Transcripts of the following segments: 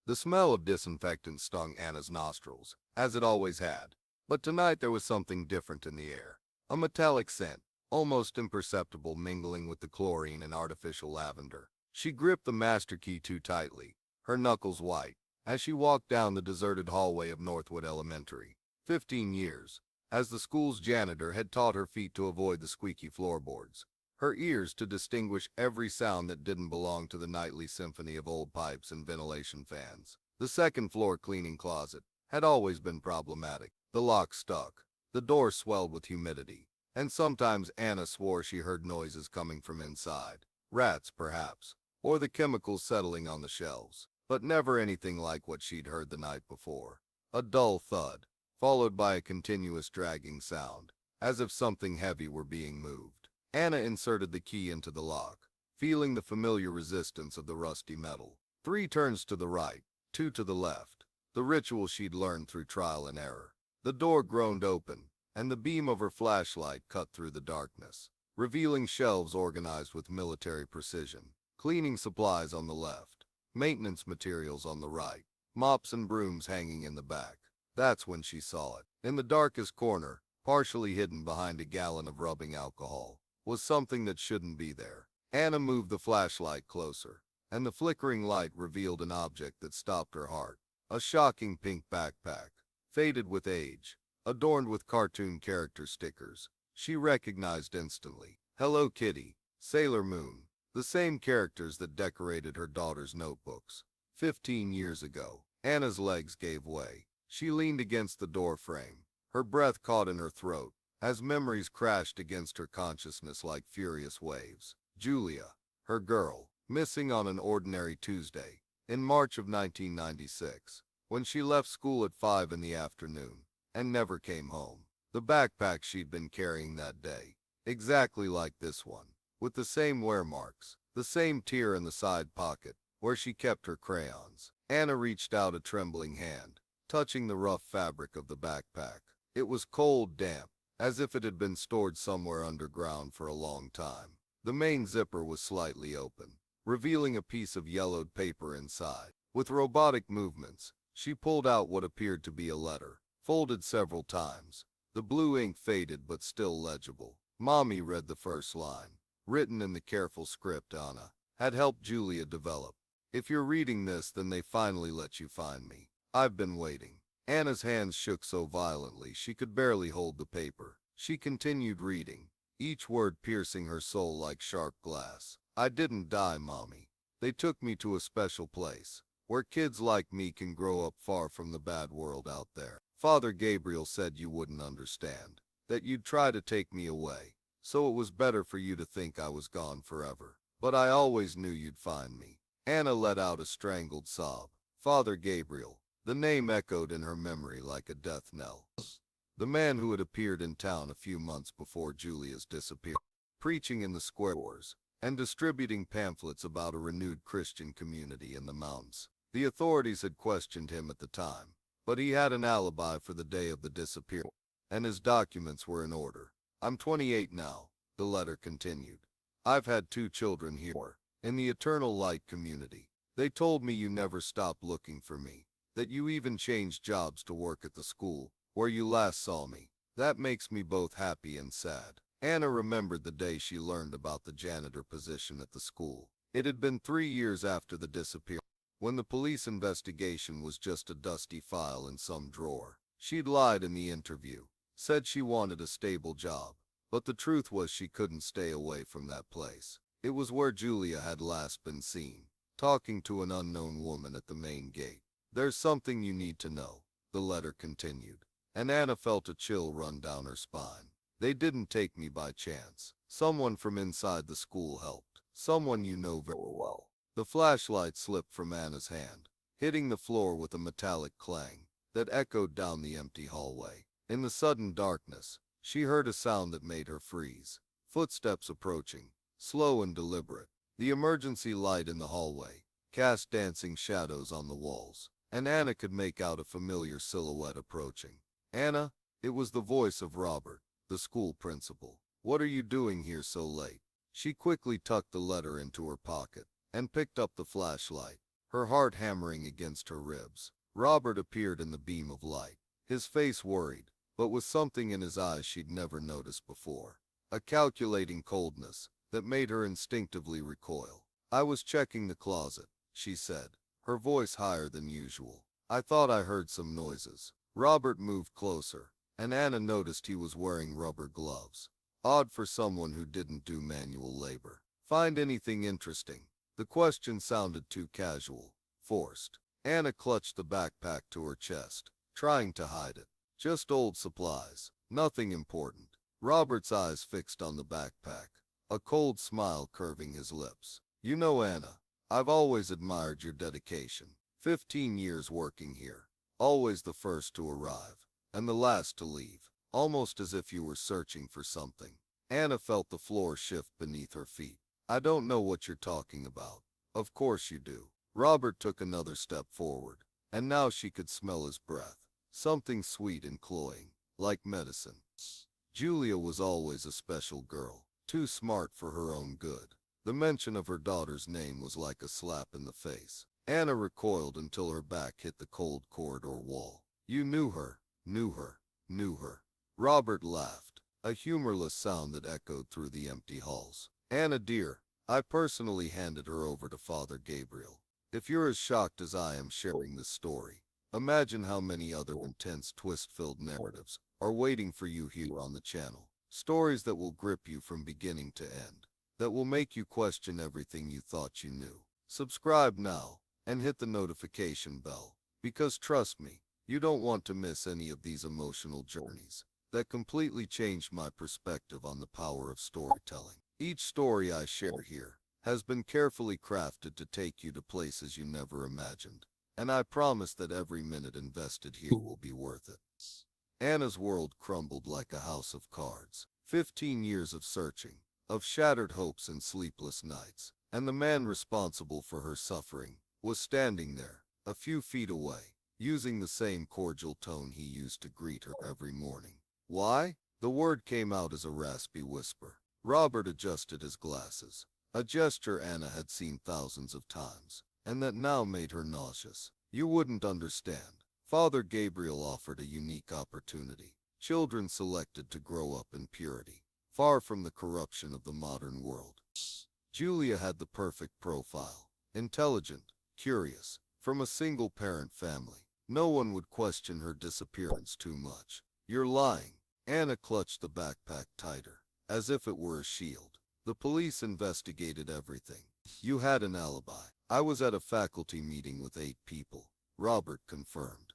The smell of disinfectant stung Anna's nostrils, as it always had. But tonight there was something different in the air. A metallic scent, almost imperceptible, mingling with the chlorine and artificial lavender. She gripped the master key too tightly, her knuckles white, as she walked down the deserted hallway of Northwood Elementary. 15 years, as the school's janitor, had taught her feet to avoid the squeaky floorboards, her ears to distinguish every sound that didn't belong to the nightly symphony of old pipes and ventilation fans. The second-floor cleaning closet had always been problematic. The lock stuck, the door swelled with humidity, and sometimes Anna swore she heard noises coming from inside. Rats, perhaps, or the chemicals settling on the shelves, but never anything like what she'd heard the night before. A dull thud, followed by a continuous dragging sound, as if something heavy were being moved. Anna inserted the key into the lock, feeling the familiar resistance of the rusty metal. 3 turns to the right, 2 to the left, the ritual she'd learned through trial and error. The door groaned open, and the beam of her flashlight cut through the darkness, revealing shelves organized with military precision. Cleaning supplies on the left, maintenance materials on the right, mops and brooms hanging in the back. That's when she saw it. In the darkest corner, partially hidden behind a gallon of rubbing alcohol, was something that shouldn't be there. Anna moved the flashlight closer, and the flickering light revealed an object that stopped her heart. A shocking pink backpack, faded with age, adorned with cartoon character stickers. She recognized instantly. Hello Kitty, Sailor Moon, the same characters that decorated her daughter's notebooks. 15 years ago. Anna's legs gave way. She leaned against the door frame, her breath caught in her throat, as memories crashed against her consciousness like furious waves. Julia, her girl, missing on an ordinary Tuesday, in March of 1996, when she left school at 5 in the afternoon, and never came home. The backpack she'd been carrying that day, exactly like this one, with the same wear marks, the same tear in the side pocket, where she kept her crayons. Anna reached out a trembling hand, touching the rough fabric of the backpack. It was cold, damp, as if it had been stored somewhere underground for a long time. The main zipper was slightly open, revealing a piece of yellowed paper inside. With robotic movements, she pulled out what appeared to be a letter, folded several times. The blue ink faded but still legible. Mommy read the first line, written in the careful script Anna had helped Julia develop. If you're reading this, then they finally let you find me. I've been waiting. Anna's hands shook so violently she could barely hold the paper. She continued reading, each word piercing her soul like sharp glass. I didn't die, Mommy. They took me to a special place, where kids like me can grow up far from the bad world out there. Father Gabriel said you wouldn't understand, that you'd try to take me away, so it was better for you to think I was gone forever. But I always knew you'd find me. Anna let out a strangled sob. Father Gabriel. The name echoed in her memory like a death knell. The man who had appeared in town a few months before Julia's disappearance, preaching in the squares and distributing pamphlets about a renewed Christian community in the mountains. The authorities had questioned him at the time, but he had an alibi for the day of the disappearance, and his documents were in order. I'm 28 now, the letter continued. I've had 2 children here, in the Eternal Light community. They told me you never stopped looking for me, that you even changed jobs to work at the school where you last saw me. That makes me both happy and sad. Anna remembered the day she learned about the janitor position at the school. It had been 3 years after the disappearance, when the police investigation was just a dusty file in some drawer. She'd lied in the interview, said she wanted a stable job, but the truth was she couldn't stay away from that place. It was where Julia had last been seen, talking to an unknown woman at the main gate. There's something you need to know, the letter continued, and Anna felt a chill run down her spine. They didn't take me by chance. Someone from inside the school helped. Someone you know very well. The flashlight slipped from Anna's hand, hitting the floor with a metallic clang that echoed down the empty hallway. In the sudden darkness, she heard a sound that made her freeze. Footsteps approaching, slow and deliberate. The emergency light in the hallway cast dancing shadows on the walls, and Anna could make out a familiar silhouette approaching. Anna, it was the voice of Robert, the school principal. What are you doing here so late? She quickly tucked the letter into her pocket and picked up the flashlight. her heart hammering against her ribs. Robert appeared in the beam of light, his face worried, but with something in his eyes she'd never noticed before. A calculating coldness that made her instinctively recoil. "I was checking the closet," she said, her voice higher than usual. "I thought I heard some noises." Robert moved closer, and Anna noticed he was wearing rubber gloves. Odd for someone who didn't do manual labor. "Find anything interesting?" The question sounded too casual, forced. Anna clutched the backpack to her chest, trying to hide it. "Just old supplies. Nothing important." Robert's eyes fixed on the backpack, a cold smile curving his lips. "You know, Anna, I've always admired your dedication. 15 years working here. Always the first to arrive, and the last to leave. Almost as if you were searching for something." Anna felt the floor shift beneath her feet. "I don't know what you're talking about." "Of course you do." Robert took another step forward, and now she could smell his breath. Something sweet and cloying, like medicine. Julia was always a special girl, too smart for her own good. The mention of her daughter's name was like a slap in the face. Anna recoiled until her back hit the cold corridor wall. "You knew her, knew her, knew her." Robert laughed, a humorless sound that echoed through the empty halls. "Anna dear, I personally handed her over to Father Gabriel. If you're as shocked as I am sharing this story, imagine how many other intense twist-filled narratives are waiting for you here on the channel. Stories that will grip you from beginning to end, that will make you question everything you thought you knew. Subscribe now and hit the notification bell, because trust me, you don't want to miss any of these emotional journeys that completely changed my perspective on the power of storytelling. Each story I share here has been carefully crafted to take you to places you never imagined, and I promise that every minute invested here will be worth it." Anna's world crumbled like a house of cards. 15 years of searching, of shattered hopes and sleepless nights, and the man responsible for her suffering was standing there, a few feet away, using the same cordial tone he used to greet her every morning. "Why?" The word came out as a raspy whisper. Robert adjusted his glasses, a gesture Anna had seen thousands of times, and that now made her nauseous. "You wouldn't understand. Father Gabriel offered a unique opportunity. Children selected to grow up in purity, far from the corruption of the modern world." Julia had the perfect profile. Intelligent, curious, from a single-parent family. No one would question her disappearance too much. "You're lying." Anna clutched the backpack tighter, as if it were a shield. "The police investigated everything. You had an alibi." "I was at a faculty meeting with 8 people," Robert confirmed.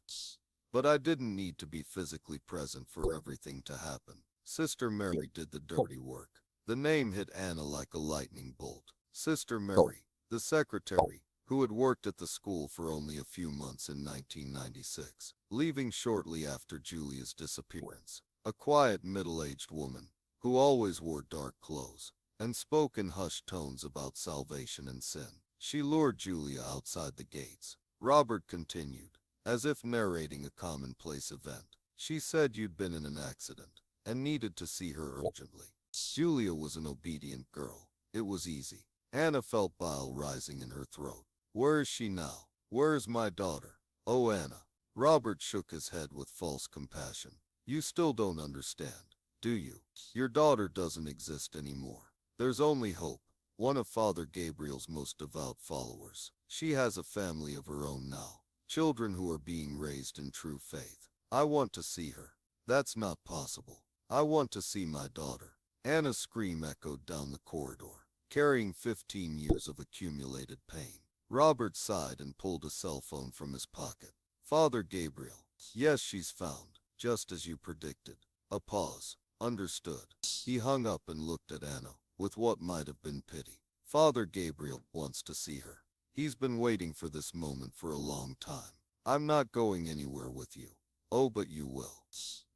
"But I didn't need to be physically present for everything to happen. Sister Mary did the dirty work." The name hit Anna like a lightning bolt. Sister Mary, the secretary, who had worked at the school for only a few months in 1996, leaving shortly after Julia's disappearance. A quiet middle-aged woman, who always wore dark clothes, and spoke in hushed tones about salvation and sin. She lured Julia outside the gates. Robert continued, as if narrating a commonplace event. "She said you'd been in an accident, and needed to see her urgently." Julia was an obedient girl. It was easy. Anna felt bile rising in her throat. "Where is she now? Where is my daughter?" "Oh, Anna." Robert shook his head with false compassion. "You still don't understand, do you? Your daughter doesn't exist anymore. There's only hope. One of Father Gabriel's most devout followers. She has a family of her own now. Children who are being raised in true faith. I want to see her." "That's not possible." "I want to see my daughter." Anna's scream echoed down the corridor, carrying 15 years of accumulated pain. Robert sighed and pulled a cell phone from his pocket. "Father Gabriel." "Yes, she's found, just as you predicted." A pause. "Understood." He hung up and looked at Anna, with what might have been pity. "Father Gabriel wants to see her. He's been waiting for this moment for a long time. I'm not going anywhere with you." "Oh, but you will."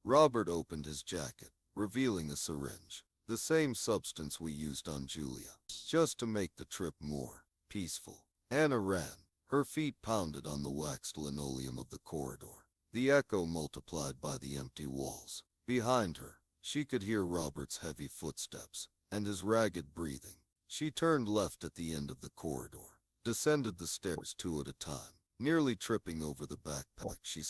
Robert opened his jacket, revealing a syringe, the same substance we used on Julia, just to make the trip more peaceful. Anna ran. Her feet pounded on the waxed linoleum of the corridor, the echo multiplied by the empty walls. Behind her, she could hear Robert's heavy footsteps and his ragged breathing. She turned left at the end of the corridor, descended the stairs 2 at a time, nearly tripping over the backpack she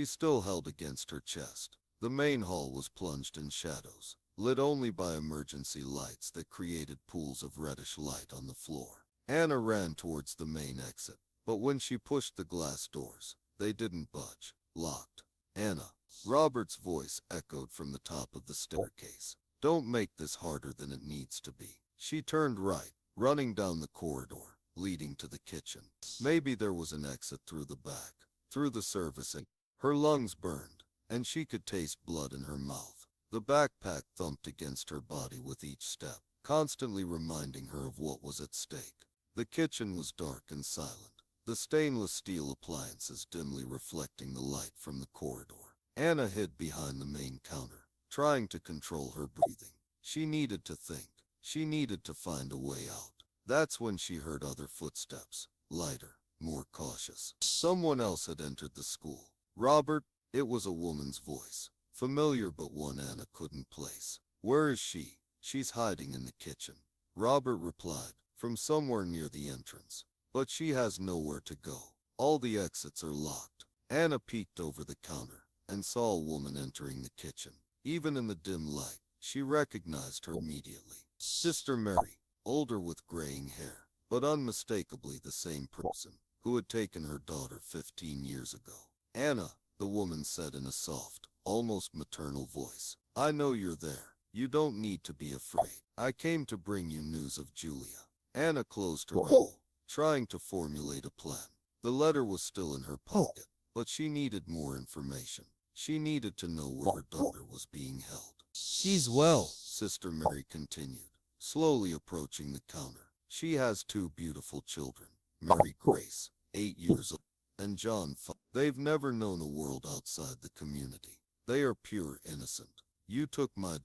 still held against her chest. The main hall was plunged in shadows, lit only by emergency lights that created pools of reddish light on the floor. Anna ran towards the main exit, but when she pushed the glass doors, they didn't budge. Locked. Anna. Robert's voice echoed from the top of the staircase. Don't make this harder than it needs to be. She turned right, running down the corridor, leading to the kitchen. Maybe there was an exit through the back, through the servicing. Her lungs burned, and she could taste blood in her mouth. The backpack thumped against her body with each step, constantly reminding her of what was at stake. The kitchen was dark and silent, the stainless steel appliances dimly reflecting the light from the corridor. Anna hid behind the main counter, trying to control her breathing. She needed to think. She needed to find a way out. That's when she heard other footsteps, lighter, more cautious. Someone else had entered the school. Robert, it was a woman's voice, familiar but one Anna couldn't place. Where is she? She's hiding in the kitchen. Robert replied, from somewhere near the entrance. But she has nowhere to go. All the exits are locked. Anna peeked over the counter and saw a woman entering the kitchen. Even in the dim light, she recognized her immediately. Sister Mary, older with graying hair, but unmistakably the same person who had taken her daughter 15 years ago. Anna, the woman said in a soft, almost maternal voice, I know you're there. You don't need to be afraid. I came to bring you news of Julia. Anna closed her mouth, trying to formulate a plan. The letter was still in her pocket, but she needed more information. She needed to know where her daughter was being held. She's well, Sister Mary continued, slowly approaching the counter. She has 2 beautiful children, Mary Grace, 8 years old, and John 5. They've never known a world outside the community. They are pure innocent. You took my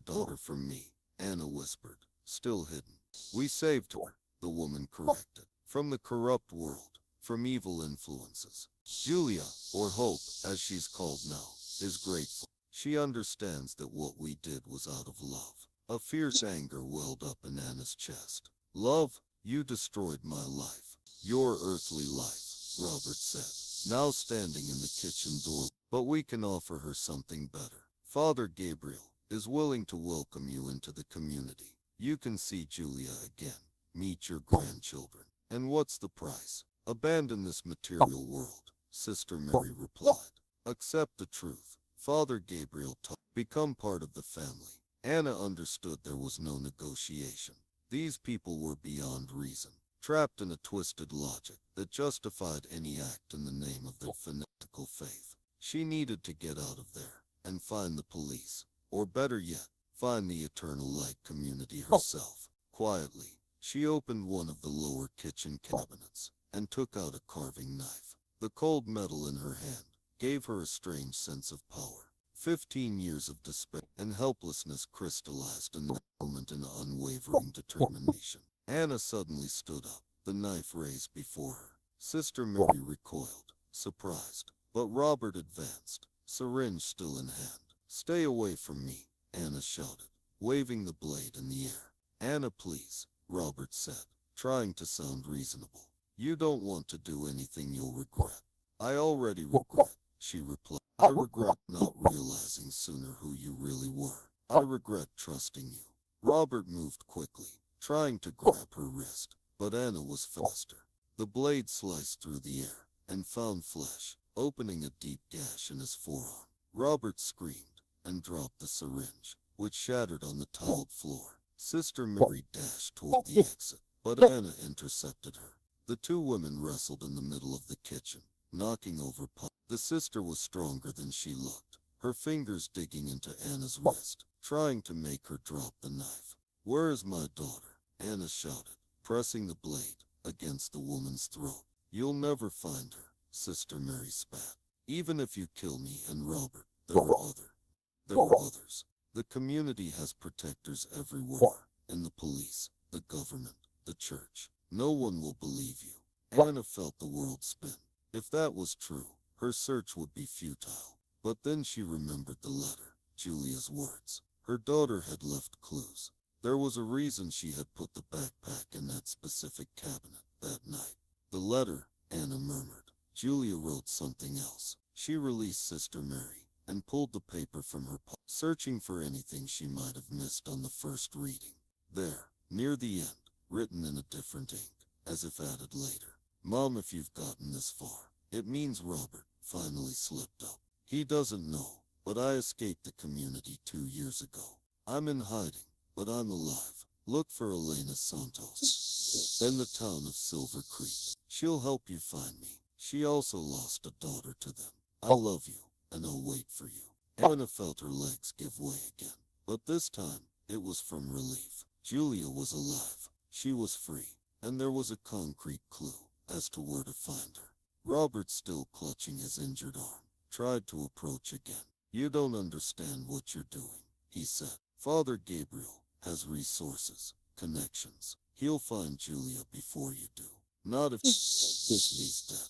daughter from me, Anna whispered, still hidden. We saved her, the woman corrected, from the corrupt world, from evil influences. Julia, or Hope, as she's called now, is grateful. She understands that what we did was out of love. A fierce anger welled up in Anna's chest. Love, you destroyed my life. Your earthly life, Robert said, now standing in the kitchen door. But we can offer her something better. Father Gabriel is willing to welcome you into the community. You can see Julia again, meet your grandchildren. And what's the price? Abandon this material world, Sister Mary replied. Accept the truth. Father Gabriel taught. Become part of the family. Anna understood there was no negotiation. These people were beyond reason, trapped in a twisted logic that justified any act in the name of their fanatical faith. She needed to get out of there and find the police, or better yet, find the Eternal Light community herself. Quietly, she opened one of the lower kitchen cabinets and took out a carving knife. The cold metal in her hand gave her a strange sense of power. 15 years of despair and helplessness crystallized in that moment in unwavering determination. Anna suddenly stood up, the knife raised before her. Sister Mary recoiled, surprised, but Robert advanced, syringe still in hand. Stay away from me, Anna shouted, waving the blade in the air. Anna, please, Robert said, trying to sound reasonable. You don't want to do anything you'll regret. I already regret, she replied. I regret not realizing sooner who you really were. I regret trusting you. Robert moved quickly, trying to grab her wrist, but Anna was faster. The blade sliced through the air and found flesh, opening a deep gash in his forearm. Robert screamed and dropped the syringe, which shattered on the tiled floor. Sister Mary dashed toward the exit, but Anna intercepted her. The 2 women wrestled in the middle of the kitchen, knocking over pots. The sister was stronger than she looked, her fingers digging into Anna's wrist, trying to make her drop the knife. Where is my daughter? Anna shouted, pressing the blade against the woman's throat. You'll never find her, Sister Mary spat. Even if you kill me and Robert, there are others. The community has protectors everywhere, in the police, the government, the church. No one will believe you. Anna felt the world spin. If that was true, her search would be futile. But then she remembered the letter, Julia's words. Her daughter had left clues. There was a reason she had put the backpack in that specific cabinet that night. The letter, Anna murmured. Julia wrote something else. She released Sister Mary and pulled the paper from her pocket, searching for anything she might have missed on the first reading. There, near the end, written in a different ink, as if added later. Mom, if you've gotten this far, it means Robert finally slipped up. He doesn't know, but I escaped the community 2 years ago. I'm in hiding, but I'm alive. Look for Elena Santos in the town of Silver Creek. She'll help you find me. She also lost a daughter to them. I love you, and I'll wait for you. Anna felt her legs give way again, but this time, it was from relief. Julia was alive. She was free, and there was a concrete clue as to where to find her. Robert, still clutching his injured arm, tried to approach again. You don't understand what you're doing, he said. Father Gabriel has resources, connections. He'll find Julia before you do. Not if he's dead.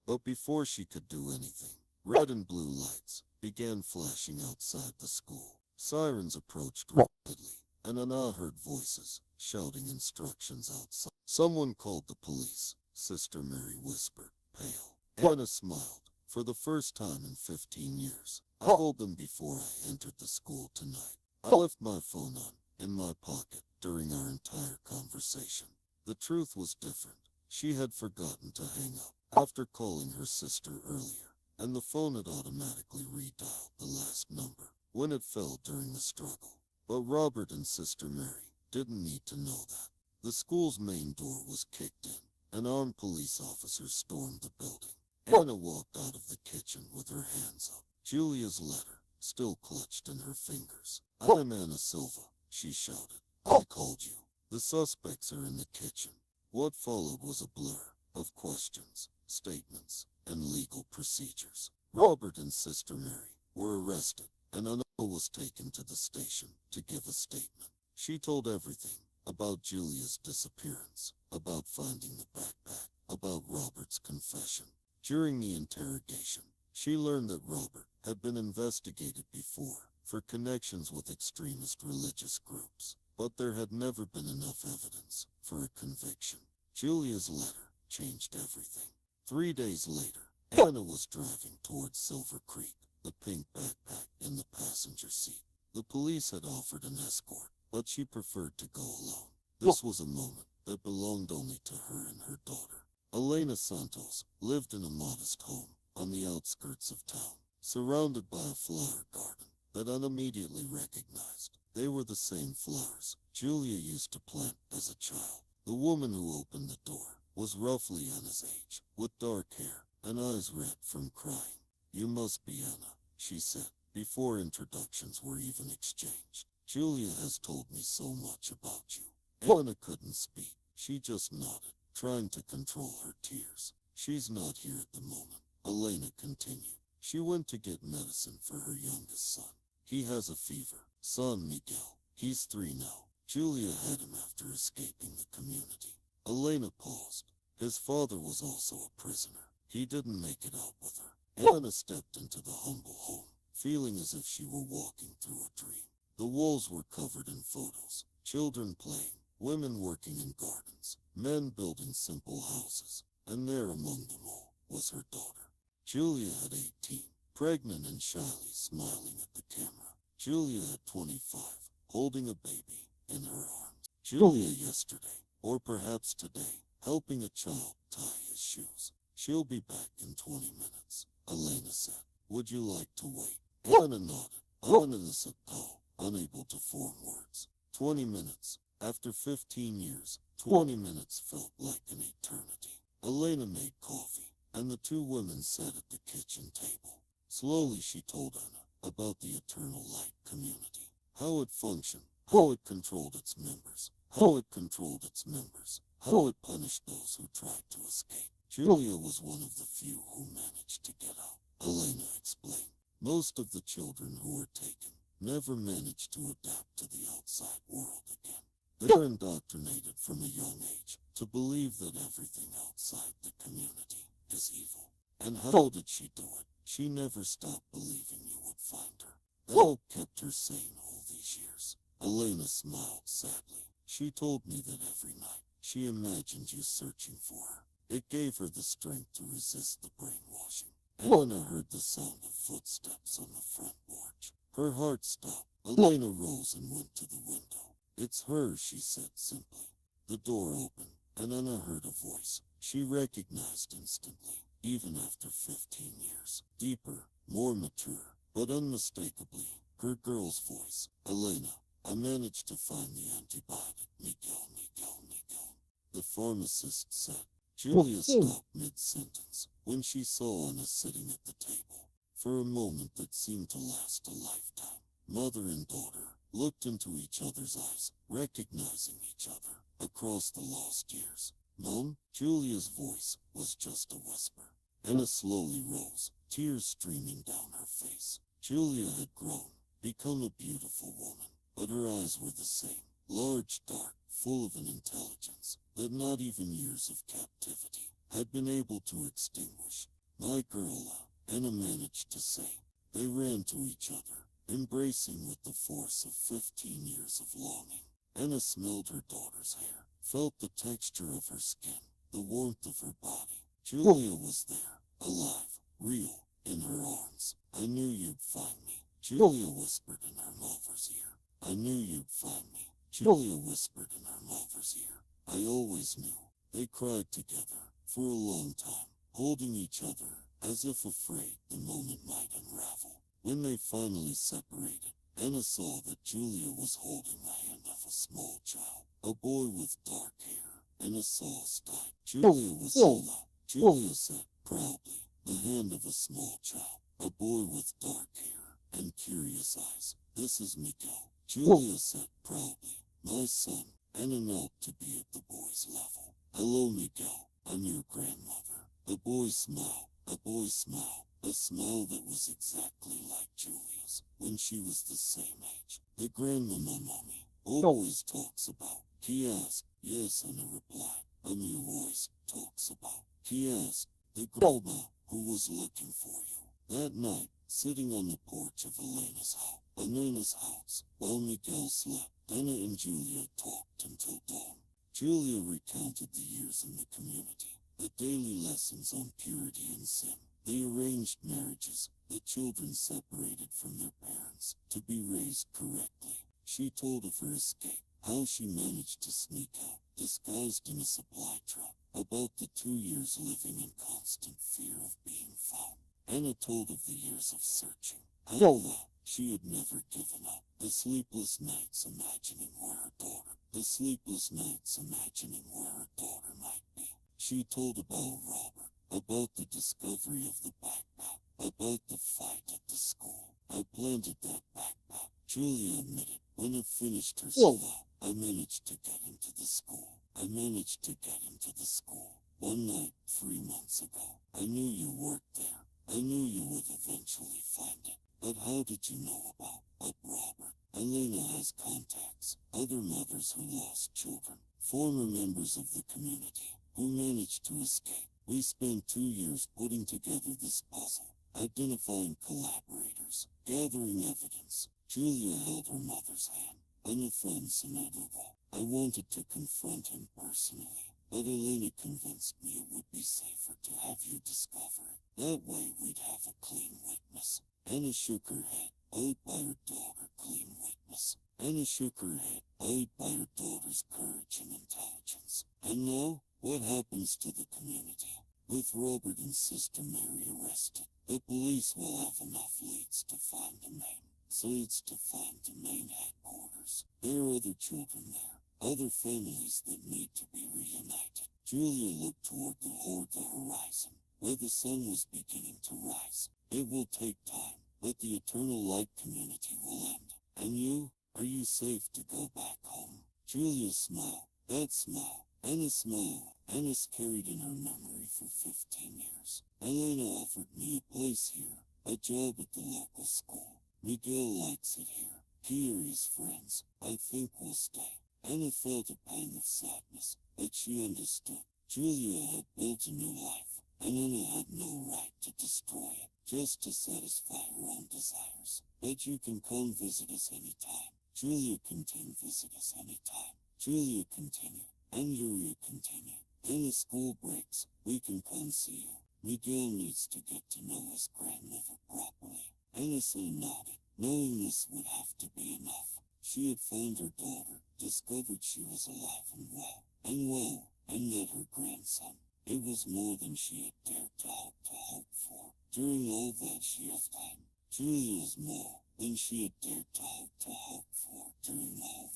But before she could do anything, red and blue lights began flashing outside the school. Sirens approached rapidly, and Anna heard voices shouting instructions outside. Someone called the police, Sister Mary whispered, pale. Anna smiled. For the first time in 15 years, I told them before I entered the school tonight. I left my phone on, in my pocket, during our entire conversation. The truth was different. She had forgotten to hang up after calling her sister earlier, and the phone had automatically redialed the last number when it fell during the struggle. But Robert and Sister Mary didn't need to know that. The school's main door was kicked in, and armed police officers stormed the building. Anna walked out of the kitchen with her hands up, Julia's letter still clutched in her fingers. I'm Anna Silva, she shouted. I called you. The suspects are in the kitchen. What followed was a blur of questions, statements, and legal procedures. Robert and Sister Mary were arrested, and Anna was taken to the station to give a statement. She told everything about Julia's disappearance, about finding the backpack, about Robert's confession. During the interrogation, she learned that Robert had been investigated before for connections with extremist religious groups, but there had never been enough evidence for a conviction. Julia's letter changed everything. 3 days later, Anna was driving towards Silver Creek, the pink backpack in the passenger seat. The police had offered an escort, but she preferred to go alone. This was a moment that belonged only to her and her daughter. Elena Santos lived in a modest home on the outskirts of town, surrounded by a flower garden that Anna immediately recognized. They were the same flowers Julia used to plant as a child. The woman who opened the door was roughly Anna's age, with dark hair and eyes red from crying. You must be Anna, she said, before introductions were even exchanged. Julia has told me so much about you. Anna couldn't speak. She just nodded, trying to control her tears. She's not here at the moment, Elena continued. She went to get medicine for her youngest son. He has a fever. Son Miguel. He's 3 now. Julia had him after escaping the community. Elena paused. His father was also a prisoner. He didn't make it out with her. Anna stepped into the humble home, feeling as if she were walking through a dream. The walls were covered in photos. Children playing, women working in gardens, men building simple houses, and there among them all was her daughter. Julia had 18, pregnant and shyly smiling at the camera. Julia had 25, holding a baby in her arms. Julia yesterday, or perhaps today, helping a child tie his shoes. She'll be back in 20 minutes, Elena said. Would you like to wait? Anna nodded. Elena said no, unable to form words. 20 minutes. After 15 years, 20 minutes felt like an eternity. Elena made coffee, and the 2 women sat at the kitchen table. Slowly she told Anna about the Eternal Light community, how it functioned, how it controlled its members, how it punished those who tried to escape. Julia was one of the few who managed to get out, Elena explained. Most of the children who were taken never managed to adapt to the outside world again. They're indoctrinated from a young age to believe that everything outside the community is evil. And how did she do it? She never stopped believing you would find her. That hope kept her sane all these years. Elena smiled sadly. She told me that every night she imagined you searching for her. It gave her the strength to resist the brainwashing. Elena heard the sound of footsteps on the front porch. Her heart stopped. Elena rose and went to the window. It's her, she said simply. The door opened, and Anna heard a voice she recognized instantly, even after 15 years. Deeper, more mature, but unmistakably, her girl's voice. Elena, I managed to find the antibiotic. Miguel, Miguel, Miguel. The pharmacist said. Julia stopped mid-sentence when she saw Anna sitting at the table. For a moment that seemed to last a lifetime, mother and daughter looked into each other's eyes, recognizing each other across the lost years. Mom? Julia's voice was just a whisper. Anna slowly rose, tears streaming down her face. Julia had grown, become a beautiful woman, but her eyes were the same. Large, dark, full of an intelligence that not even years of captivity had been able to extinguish. My girl, Anna managed to say. They ran to each other, embracing with the force of 15 years of longing. Anna smelled her daughter's hair, felt the texture of her skin, the warmth of her body. Julia was there, alive, real, in her arms. I knew you'd find me, Julia whispered in her mother's ear. I knew you'd find me, Julia whispered in her mother's ear. I always knew. They cried together, for a long time, holding each other, as if afraid the moment might unravel. When they finally separated, Anna saw that Julia was holding the hand of a small child, a boy with dark hair and a sauced eye. Julia was Zola, Julia said proudly, the hand of a small child, a boy with dark hair and curious eyes. This is Miguel, Julia said proudly, my son. Anna knelt to be at the boy's level. Hello, Miguel, I'm your grandmother. The boy smiled, a smile that was exactly like Julia's when she was the same age. The grandmama mommy always talks about. He asked. Yes, Anna replied. A new voice talks about. He asked. The grandma who was looking for you. That night, sitting on the porch of Elena's house, while Miguel slept, Anna and Julia talked until dawn. Julia recounted the years in the community, the daily lessons on purity and sin, the arranged marriages, the children separated from their parents to be raised correctly. She told of her escape, how she managed to sneak out, disguised in a supply truck, about the 2 years living in constant fear of being found. Anna told of the years of searching, how she had never given up, the sleepless nights imagining where her daughter might be. She told about Robert, about the discovery of the backpack, about the fight at the school. I planted that backpack, Julia admitted. When it finished her school, I managed to get into the school. One night, 3 months ago, I knew you worked there. I knew you would eventually find it. But how did you know about Robert? Elena has contacts, other mothers who lost children, former members of the community who managed to escape. We spent 2 years putting together this puzzle, identifying collaborators, gathering evidence. Julia held her mother's hand, unfathomable. I wanted to confront him personally, but Elena convinced me it would be safer to have you discover it. That way we'd have a clean witness. Anna shook her head, awed by her daughter, clean witness. Anna shook her head, awed by her daughter's courage and intelligence. And now, what happens to the community? With Robert and Sister Mary arrested, the police will have enough leads to find the main headquarters. There are other children there, other families that need to be reunited. Julia looked toward the horizon, where the sun was beginning to rise. It will take time, but the eternal light community will end. And you? Are you safe to go back home? Julia smiled. That smile. Anna's carried in her memory for 15 years. Elena offered me a place here, a job at the local school. Miguel likes it here. He or his friends, I think, will stay. Anna felt a pang of sadness, but she understood. Julia had built a new life, and Anna had no right to destroy it, just to satisfy her own desires. But you can come visit us anytime. Julia continued, visit us anytime. Julia continued, and Yuria continued. When the school breaks, we can come see you. Miguel needs to get to know his grandmother properly. Innocent nodded, knowing this would have to be enough. She had found her daughter, discovered she was alive and met her grandson. It was more than she had dared to hope for. During all that she of time, Julia was more than she had dared to hope for during all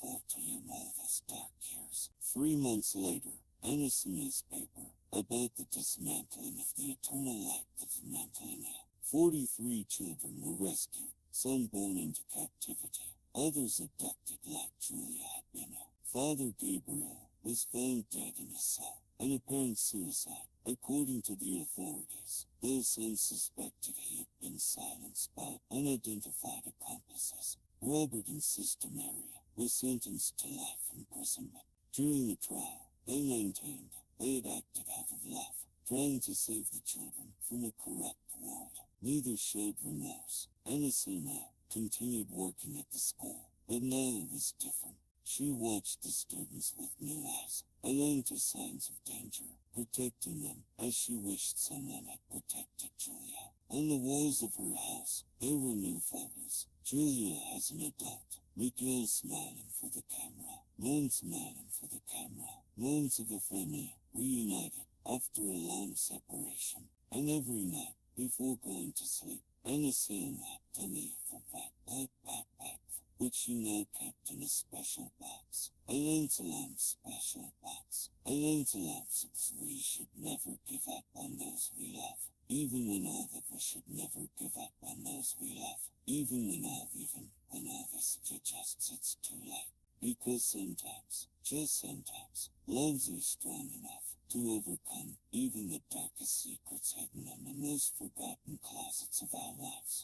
those dark years. 3 months later, Anna's newspaper about the dismantling of the eternal light, the dismantling of 43 children were rescued, some born into captivity, others abducted like Julia had been. Father Gabriel was found dead in his cell, an apparent suicide, according to the authorities. Those unsuspected he had been silenced by unidentified accomplices. Robert and Sister Mary were sentenced to life imprisonment. During the trial, they maintained they had acted out of love, trying to save the children from a corrupt world. Neither showed remorse. Anna continued working at the school, but now it was different. She watched the students with new eyes, alert to signs of danger, protecting them as she wished someone had protected Julia. On the walls of her house, there were new photos. Julia as an adult, Miguel smiling for the camera, Mom smiling for the camera, moms of a family reunited after a long separation. And every night, before going to sleep, Anna had to leave the backpack, which she now kept in a special box. A Lancelot's special box. A Lancelot's we should never give up on those we love. Even when all of us should never give up on those we love. Even when all this suggests it's too late. Because sometimes, just sometimes, loves are strong enough to overcome even the darkest secrets hidden in the most forgotten closets of our lives.